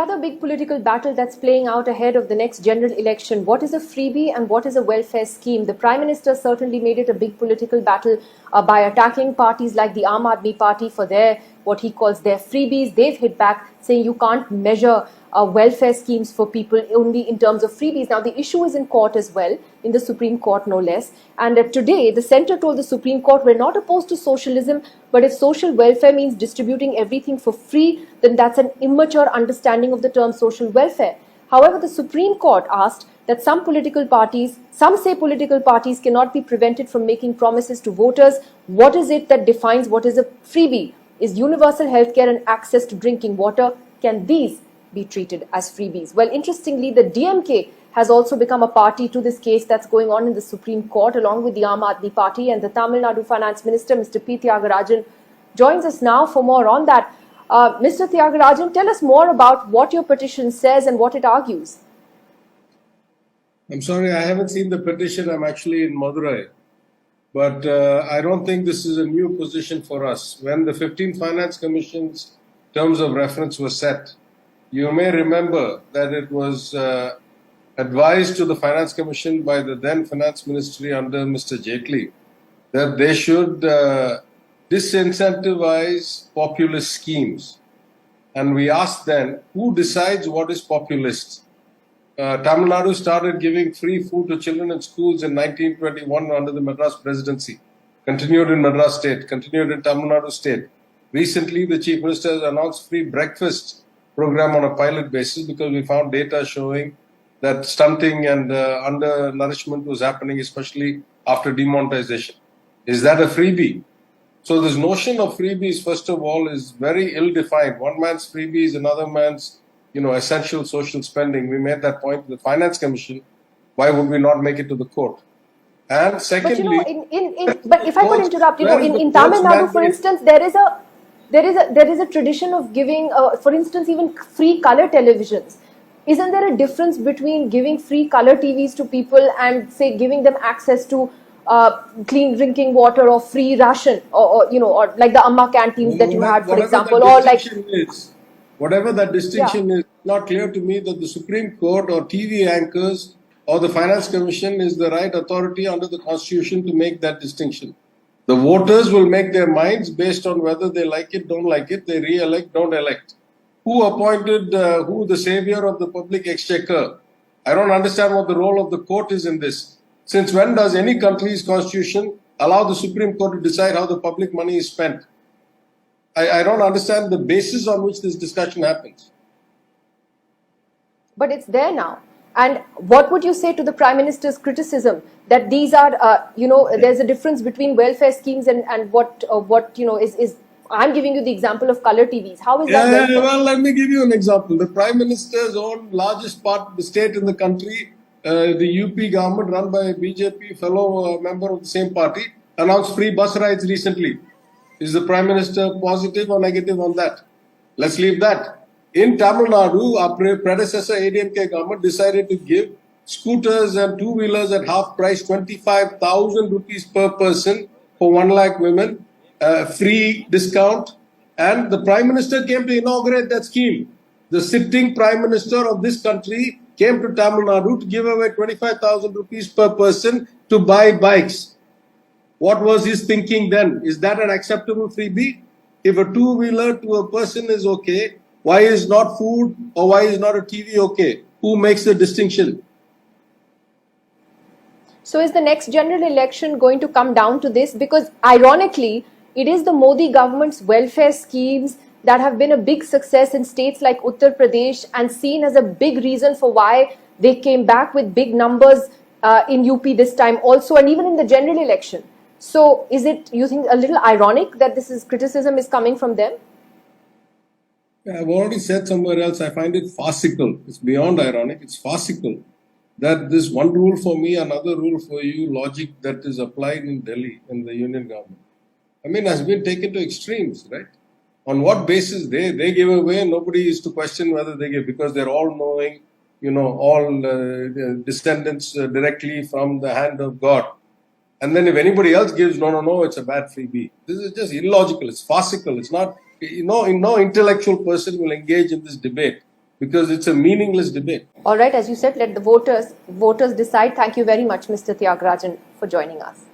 other big political battle that's playing out ahead of the next general election. What is a freebie and what is a welfare scheme? The Prime Minister certainly made it a big political battle by attacking parties like the Aam Aadmi Party for their, what he calls their freebies. They've hit back saying you can't measure welfare schemes for people only in terms of freebies. Now, the issue is in court as well, in the Supreme Court no less. And today, the centre told the Supreme Court, we're not opposed to socialism, but if social welfare means distributing everything for free, then that's an immature understanding of the term social welfare. However, the Supreme Court asked that some say political parties cannot be prevented from making promises to voters. What is it that defines what is a freebie? Is universal healthcare and access to drinking water? Can these be treated as freebies? Well, interestingly, the DMK has also become a party to this case that's going on in the Supreme Court, along with the Aam Aadmi Party, and the Tamil Nadu Finance Minister, Mr. P. Thiagarajan, joins us now for more on that. Mr. Thiagarajan, tell us more about what your petition says and what it argues. I'm sorry, I haven't seen the petition. I'm actually in Madurai. But I don't think this is a new position for us. When the 15th Finance Commission's terms of reference were set, you may remember that it was advised to the Finance Commission by the then Finance Ministry under Mr. Jaitley that they should disincentivize populist schemes. And we asked then, who decides what is populist? Tamil Nadu started giving free food to children in schools in 1921 under the Madras Presidency. Continued in Madras State, continued in Tamil Nadu State. Recently, the Chief Minister has announced free breakfast program on a pilot basis because we found data showing that stunting and undernourishment was happening, especially after demonetization. Is that a freebie? So this notion of freebies, first of all, is very ill-defined. One man's freebie is another man's, essential social spending. We made that point to the Finance Commission. Why would we not make it to the court? And secondly, but if I could interrupt, in Tamil Nadu, for instance, there is a tradition of giving, for instance, even free color televisions. Isn't there a difference between giving free color TVs to people and, say, giving them access to clean drinking water or free ration, or like the Amma canteens that you had, for example, or like whatever that distinction is, not clear to me that the Supreme Court or TV anchors or the Finance Commission is the right authority under the Constitution to make that distinction. The voters will make their minds based on whether they like it, don't like it, they re-elect, don't elect. Who appointed who the savior of the public exchequer? I don't understand what the role of the court is in this. Since when does any country's constitution allow the Supreme Court to decide how the public money is spent? I don't understand the basis on which this discussion happens. But it's there now. And what would you say to the Prime Minister's criticism that these are, there's a difference between welfare schemes and what is I'm giving you the example of color TVs. How is that? Well, let me give you an example. The Prime Minister's own largest part of the state in the country, the UP government run by a BJP fellow member of the same party, announced free bus rides recently. Is the Prime Minister positive or negative on that? Let's leave that. In Tamil Nadu, our predecessor ADMK government decided to give scooters and two-wheelers at half price, 25,000 rupees per person for 1 lakh women, free discount. And the Prime Minister came to inaugurate that scheme. The sitting Prime Minister of this country came to Tamil Nadu to give away 25,000 rupees per person to buy bikes. What was his thinking then? Is that an acceptable freebie? If a two-wheeler to a person is okay, why is not food or why is not a TV okay? Who makes the distinction? So is the next general election going to come down to this? Because ironically, it is the Modi government's welfare schemes that have been a big success in states like Uttar Pradesh and seen as a big reason for why they came back with big numbers in UP this time also, and even in the general election. So is it, you think, a little ironic that criticism is coming from them? I've already said somewhere else, I find it farcical. It's beyond ironic, it's farcical. That this one rule for me, another rule for you, logic that is applied in Delhi, in the union government, has been taken to extremes, right? On what basis they give away, nobody is to question whether they give, because they're all knowing, all descendants directly from the hand of God. And then if anybody else gives, no, it's a bad freebie. This is just illogical, it's farcical, it's not, no intellectual person will engage in this debate. because it's a meaningless debate. All right, as you said, let the voters decide. Thank you very much, Mr. Tyagarajan, for joining us.